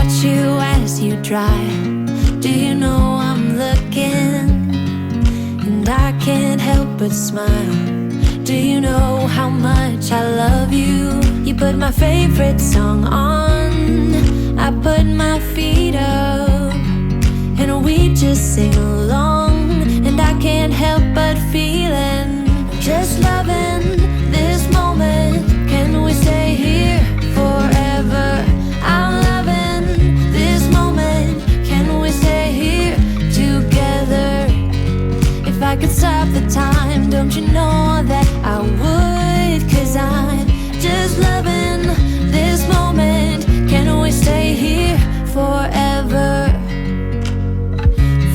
watch you as you drive. Do you know I'm looking? And I can't help but smile. Do you know how much I love you? You put my favorite song on, I put my feet up, and we just sing along. And I can't help but feeling, just loving this moment. Can we stay here forever? I'm loving this moment. Can we stay here together? If I could stop the time, don't you know that I would? 'Cause I'm just loving this moment. Can we stay here forever?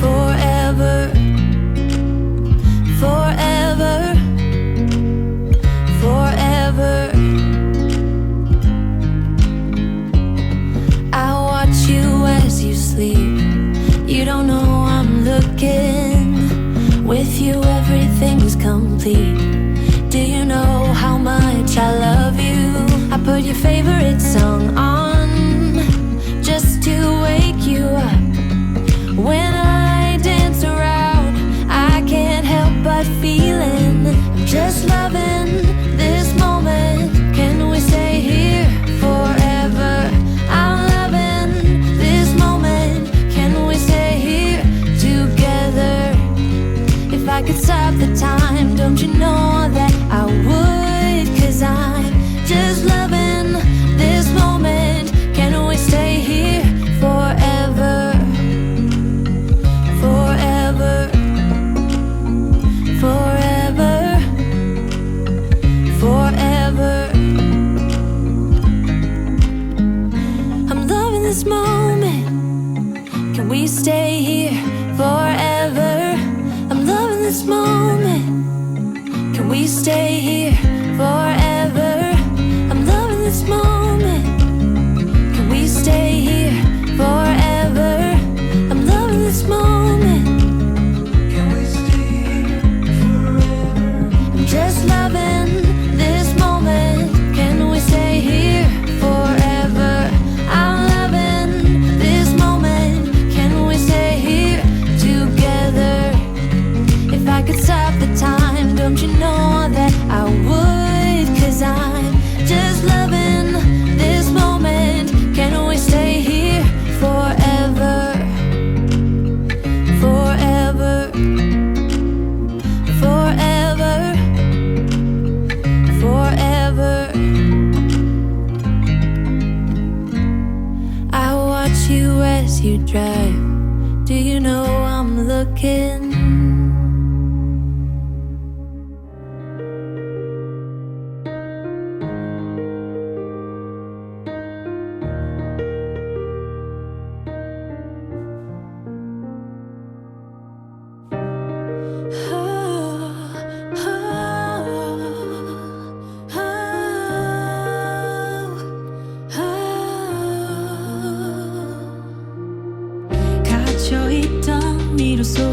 Forever. Forever. Forever. I watch you as you sleep. You don't know I'm looking. With you everything's complete. Do you know how much I love you? I put your favorite song on, just to wake you up. When I dance around, I can't help but feeling, I'm just loving this moment. Can we stay here forever? I'm loving this moment. Can we stay here together? If I could stop the time, don't you know that I would? 'Cause I'm just loving this moment. Can we stay here forever? Forever. Forever. Forever. I'm loving this moment. Can we stay here forever? I'm loving this moment. Can we stay here forever? I'm loving this moment. Can we stay here forever? I'm loving this moment. Can we stay here forever? I'm just loving this moment. Can we stay here forever? I'm loving this moment. Can we stay here together? If I could stop the time, don't you know that I would? 'Cause I'm just loving this moment. Can we stay here forever? Forever. Forever. Forever. I watch you as you drive. Do you know I'm looking? 갇혀있던 미로 속